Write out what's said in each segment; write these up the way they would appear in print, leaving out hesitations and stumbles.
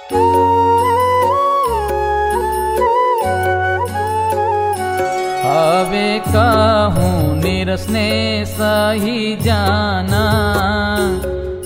હવે કહું નિરસને સહી જાના,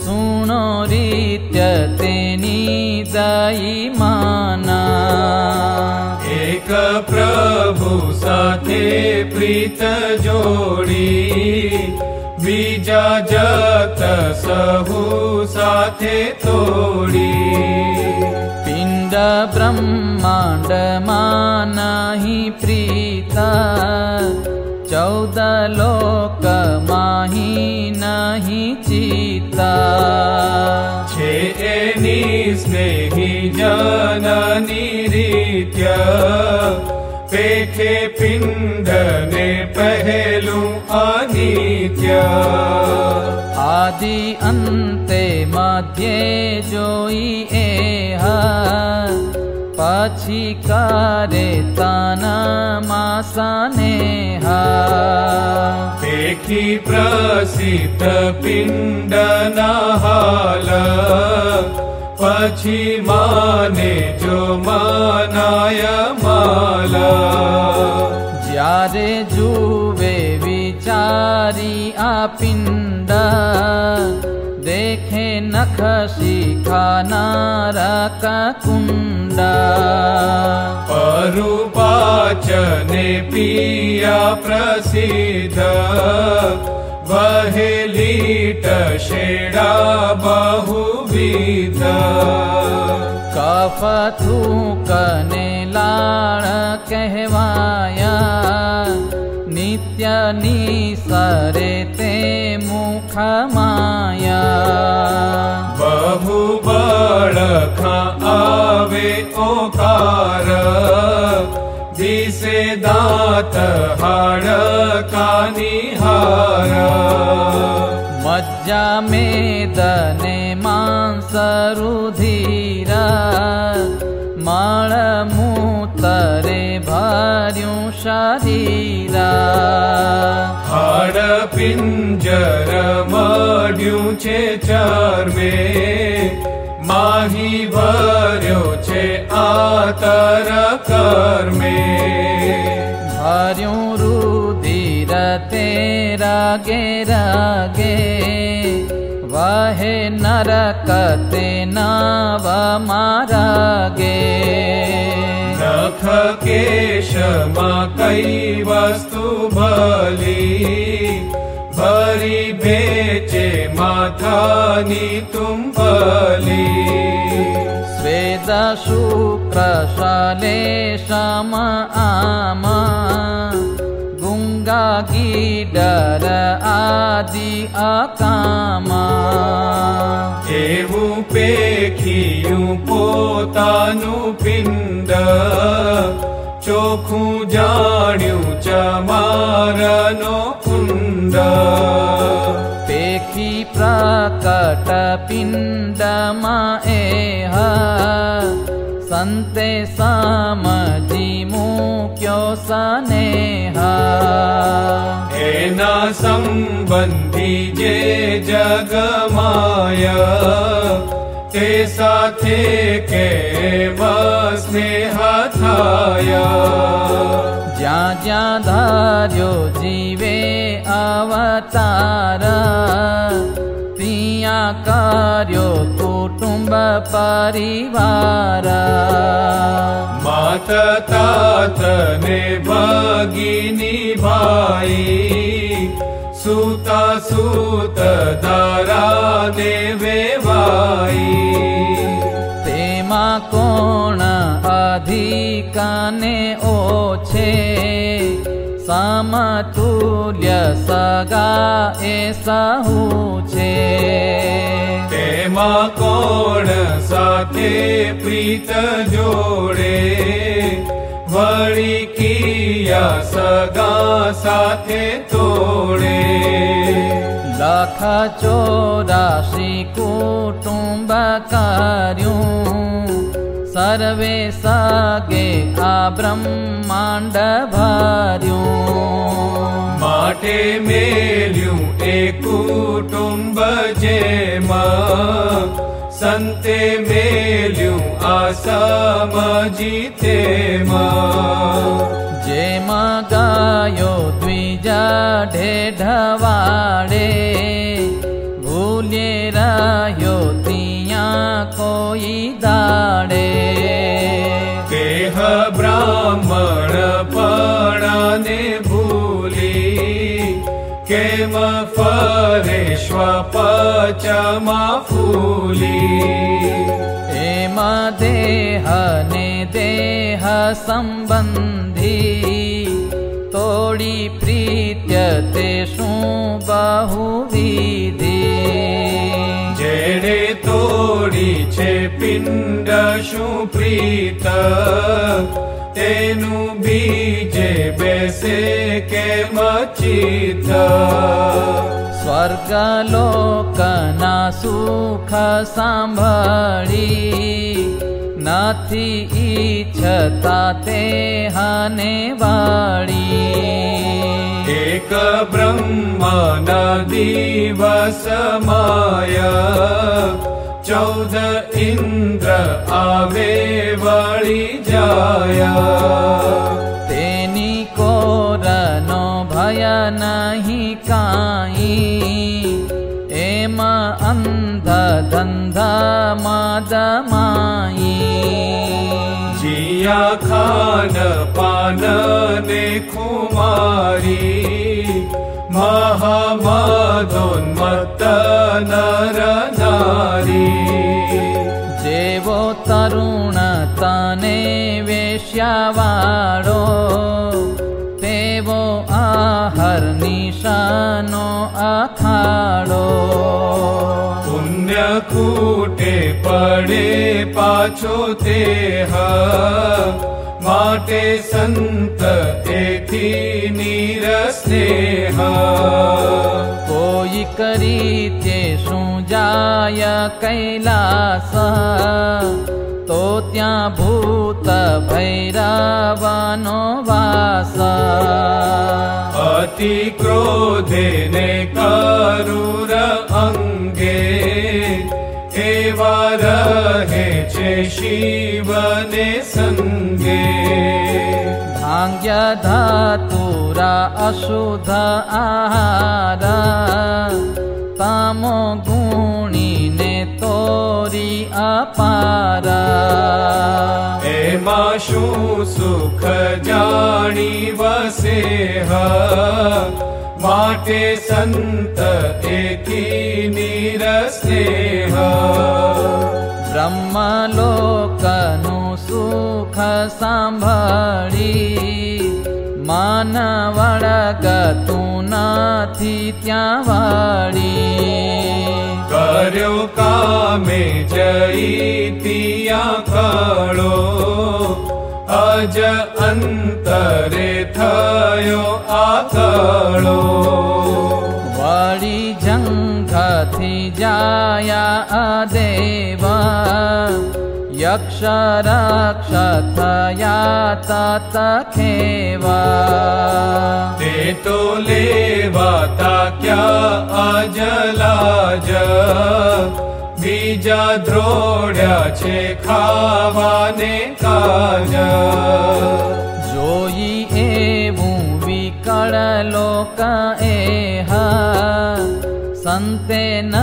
સુણો રીત્ય તેની દઈ માના। એક પ્રભુ સાથે પ્રીત જોડી, બીજા જગત સહુ સાથે તોડી। પિંડ બ્રહ્માંડમાં નહીં પ્રીતા, 14 લોકમાંહી નહીં ચિતા। છે એની સ્નેહી જનની રીત્ય, પેખે પિંડને પહેલું અનિત્ય। આદિ અંતે મધ્યે જોઈ એહા, પછી કરે તનમાં સ્નેહા। પેખી પ્રસિદ્ધ પિંડના હાલ, પછી માને જો મનાય માલા। જ્યારે જુવે વિચારી આ પિંડ, દેખે નખ શિખાનારા કુંડા। પરુપાચને પિયા પ્રસિદ્ધ, વહેલીટ શેડા બહુવિધ। કફ થૂકને લાળ કહેવાયા, નિત્ય નિસરે તે મુખ માયા। બહુ બળખા આવે ઓકાર, દિશે દાંત હાડકાની હાર। મજ્જા મેદને માંસ રુધિરા, માળ મૂતરે ભર્યું શરીરા। હાડ પિંજર મળ્યું છે ચર્મે, માહી ભર્યો છે આતર કર્મે। ભર્યું રુધિર તે રાગે રાગે, વહે નરક તે નાવ મારાગે। નખ કેશમાં કઈ વસ્તુ ભલી, ભરી બેચે માથાની તુંબલી। સ્વેદ શુક્ર શલેષમ આમા, ગુંગા ગીડર આદિ અકામા। એવું પેખિયું પોતાનું પિંડ, ચોખ્ખું જાણ્યું ચમારનો કુંડ। પેખી પ્રકટ પિંડમાં એહા, સંતે સમજી મૂક્યો સ્નેહા। એના સંબંધી જે જગમાયા, તે સાથે કેમ સ્નેહ થાયા। જ્યાં જ્યાં ધાર્યો જીવે અવતાર, ત્યાં કર્યો કુટુંબ પરિવાર। માત તાત ને ભગિની ભાઈ, સુતા સુત ધારા ને વેવાઈ। તેમાં કોણ અધિકાને ઓછે, સમતુલ્ય સગા એ સહુ છે। તેમાં કોણ સાથે પ્રીત જોડે, વળી કિયા સગા સાથે તોડે। લખ 84 કુટુંબ કર્યું, સર્વે સગે આ બ્રહ્માંડ ભર્યું। માટે મેલ્યું એ કુટુંબ જેમાં, संते मेल्યું આ સમજી તેમાં જેમાં ગાયો દ્વિજા ઢેઢવાડે ભૂલે રહ્યો ત્યાં કોઈ દાડે કેહ બ્રાહ્મણ પણાને ભૂલી કેમ ફરે શ્વપચમાં ફૂલી એમાં દેહ ને દેહ સંબંધી તોડી પ્રીત્ય તે શું બહુવિધિ જેણે તોડી છે પિંડ શું પ્રીત તેનું બીજે બેસે કેમ ચિત્ત સ્વર્ગલોકના સુખ સાંભળી નથી ઈચ્છતા તે હને વાળી એક બ્રહ્મના દિવસ માયા 14 ઇન્દ્ર આવે વળી જાયા તેની કોરનો ભય નહીં કાંઈ એમાં અંધ ધંધા મદમાઈ જીયા ખાન પાન ને ખુમારી મહામદોન્મત્ત નર નારી જેવો તરુણ તને વેશ્યાવાળો તેવો આહાર નિશાનો અખાડો પુણ્ય કૂટે પડે પાછો તેહ માટે સંત એથી નિરસ્નેહ કોઈ કરી તે શું જાય કૈલાસ તો ત્યાં ભૂત ભૈરવનો વાસ અતિ ક્રોધે ને કરુર અંગે એવા રહે છે શિવને સંગે ભાંગ્ય ધાતુરા અશુદ્ધ આહાર તામો ગુણીને તોરી અપાર એમાં શું સુખ જાણી વસે માટે સંત એથી નિરસ્નેહ બ્રહ્મલોકનું સુખ સાંભળી માન વળગતું નથી ત્યાં વાળી કર્યો કામે જઈ તિયા કળો અજ અંતરે થયો આકળો વળી જંઘથી જાયા અદેવા યક્ષ રક્ષ થયા તત ખેવા તે તો લેવાતા ક્યાં અજલાજ બીજા દ્રોડ્યા છે ખાવાને કાજ જોઈ એવું વિકળ લોક એહ સંતે ન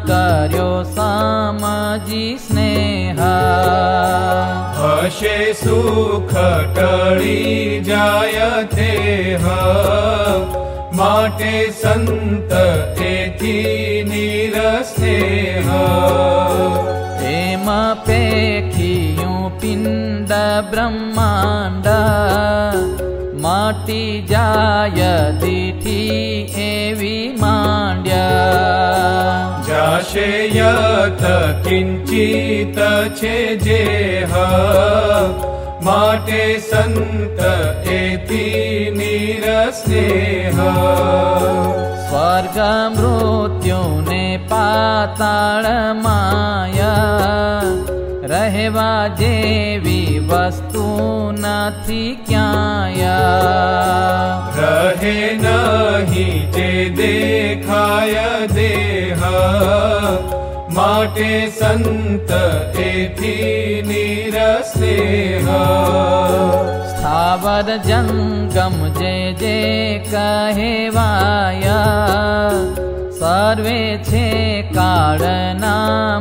કર્યો સામજી સ્નેહ હશે સુખ ટળી જાય તેહ માટે સંત એથી નિરસ્નેહ એમાં પેખિયું પિંડ બ્રહ્માંડ માટી જાય દીઠી એવી માંડ્યા જાશે યત કિંચિત છે જેહ માટે સંત એથી નિરસ્નેહ સ્વર્ગ મૃત્યુને પાતાળ માયા રહેવા જેવી વસ્તુ નથી ક્યાંય રહે નહીં જે દેખાય દેહ माटे संत एथी निरस्नेह स्थावर जंगम जे जे कहेवाया सर्वे छे काळना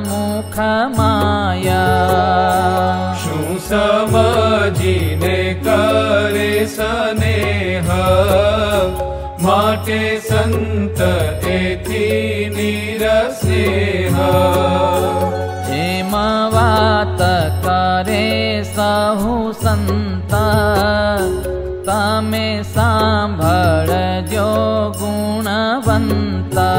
मुख माया शू समजीने करे स्नेह माटे संत एथी निरस्नेह एम वात करे सहु संता तमे सांभळजो गुणवंता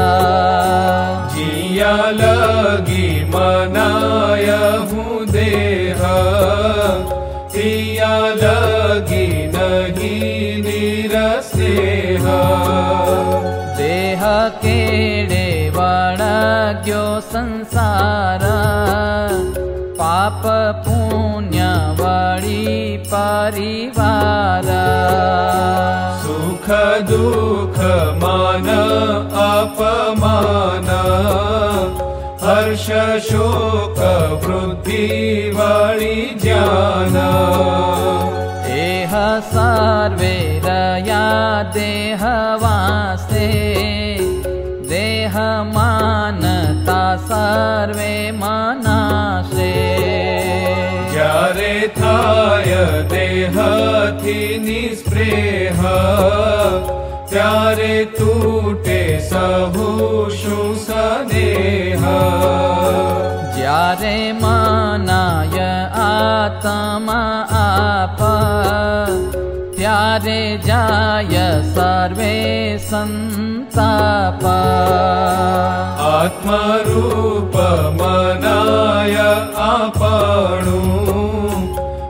जिया लगी मनाय हूँ देह तिया लगी नहीं निरस्नेह देह केड़े वळग्यो संसार पाप पुण्य वळी परिवार सुख दुख मान अपमान हर्ष शोक वृद्धि वळी ज्ञान एह सर्वे रया देहवासे देह मानता सर्वे मनासे ज्यारे थाय देह थी निस्प्रेह त्यारे तूटे सहु शू स्नेह ज्यारे मनाय आत्मा आप त्यारे जाय सर्वे संताप आत्मरूप मनाय आपणु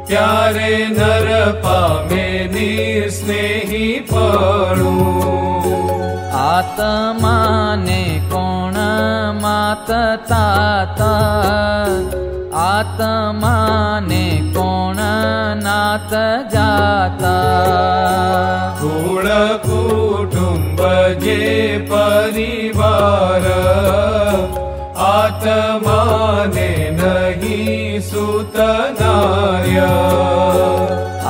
त्यारे नर पामे निस्नेही पणु आत्माने कोण मात तात आत्माने कोण नात जाता कुळ कुटुंब जे परिवार आत्माने नहीं सुत नार्य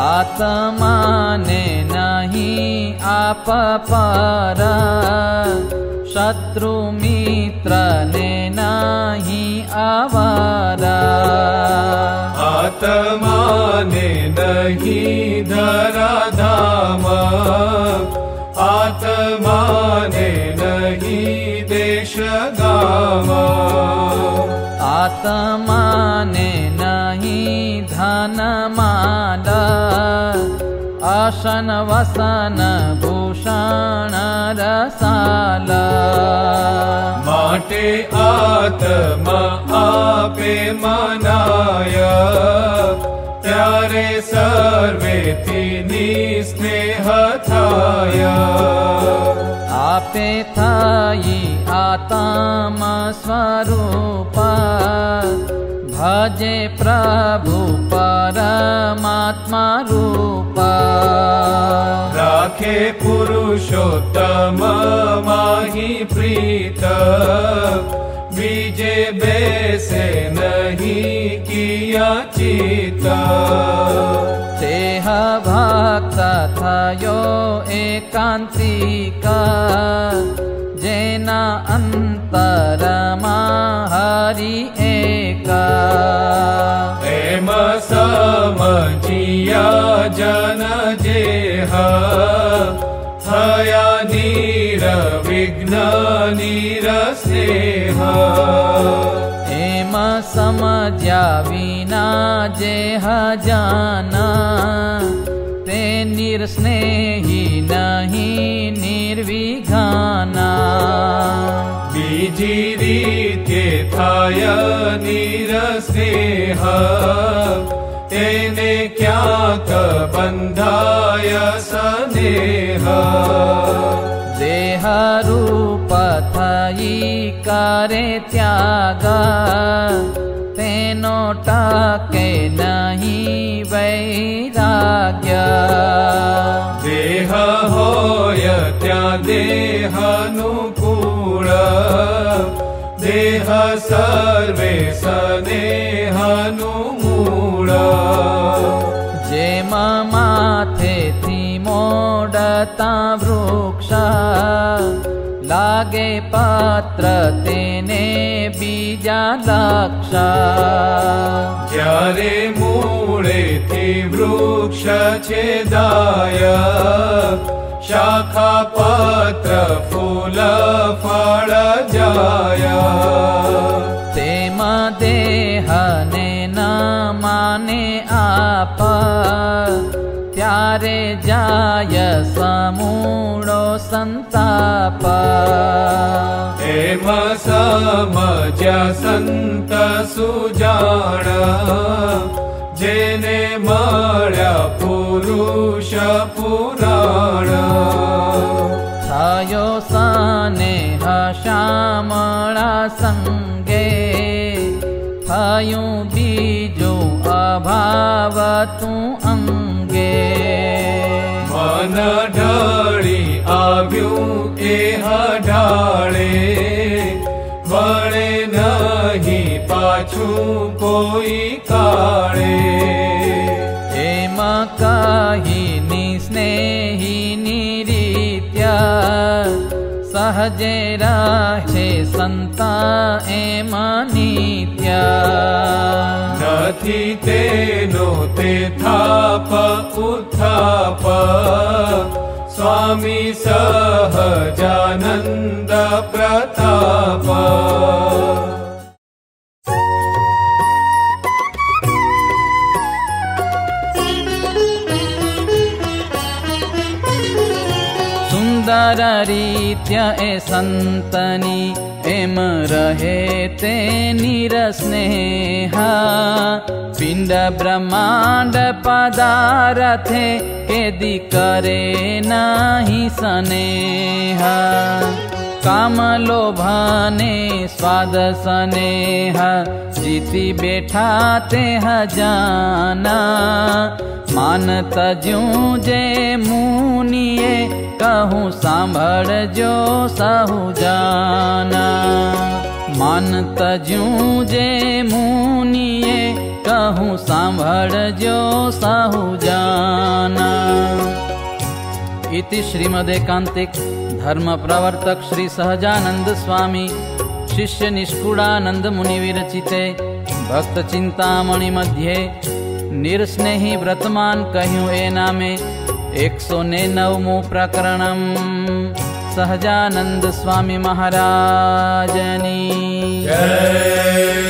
आत्माने नहीं आप पर शत्रु मित्र ने नहीं आवारा आत्माने नहीं धरा धाम आत्माने नहीं देश गाम आत्माने नहीं धन मान आसन वसन भूषण रसाल माटे आत्मा आपे मनाय त्यारे सर्वे थी निस्नेह थाय आपे थाई आत्मा स्वरूप भजे प्रभु परमात्मा रूप राखे पुरुषोत्तम माही प्रीत बीजे बैसे नहीं किया चिता तेह भक्त थयो एकांतिका जेना अंतरमा हरि एका एम समझिया जन जेह थया निरविघ्न निरस्नेह एम समझ्या विना जेह जाना ते निरस्नेही नहीं निर्विघाना बीजी रीते थाय निरस्नेह तेने क्याक बंधाय स्नेह देह रूप थई करे त्याग तेनो टके नहीं वैराग्य देह होय त्या देहानुकूल देह सर्वे स्नेहनुमूळ जेम माथेथी मोडता वृक्ष लागे पत्र तेने बीजा लक्ष ज्यारे मूळेथी वृक्ष छेदाय शाखा पत्र फूल फळ जाय तेम देहने न माने आप त्यारे जाय समूळो संताप एम समज्या संत सुजाण जेने मळ्या पुरुष पुराण थयो स्नेह श्यामळा संगे थયું બીજું અભાવ તું અંગે मन ढळी આવ્યું એ હઢાળે વળે નહીં પાછું કોઈ કાળે એમ કહીની સ્નેહીની રીત્યા सहजे राहे संता एम नित्या नथी तेनो ते थाप उत्थाप स्वामी सहजानंद प्रताप सुंदर रीत्या ए संतनी एम रहे ते निरस्नेहा पिंड ब्रह्मांड पदारथे केदी करे नहीं स्नेहा काम लोभाने स्वाद स्नेह जीती बैठा ते जाना मानत ज्यूं जे मुनिए कहूँ सांभळजो सहु जाना मानत ज्यूं जे मुनिए कहूँ सांभळजो सहु जाना। इति श्रीमदेकांतिक धर्म प्रवर्तक श्री सहजानंद स्वामी शिष्य निष्कुळानंद मुनि विरचिते भक्त चिंतामणि मध्ये निरस्नेही व्रतमान कहूँ ए नामे 109 प्रकरणम सहजानंद स्वामी महाराजनी जय।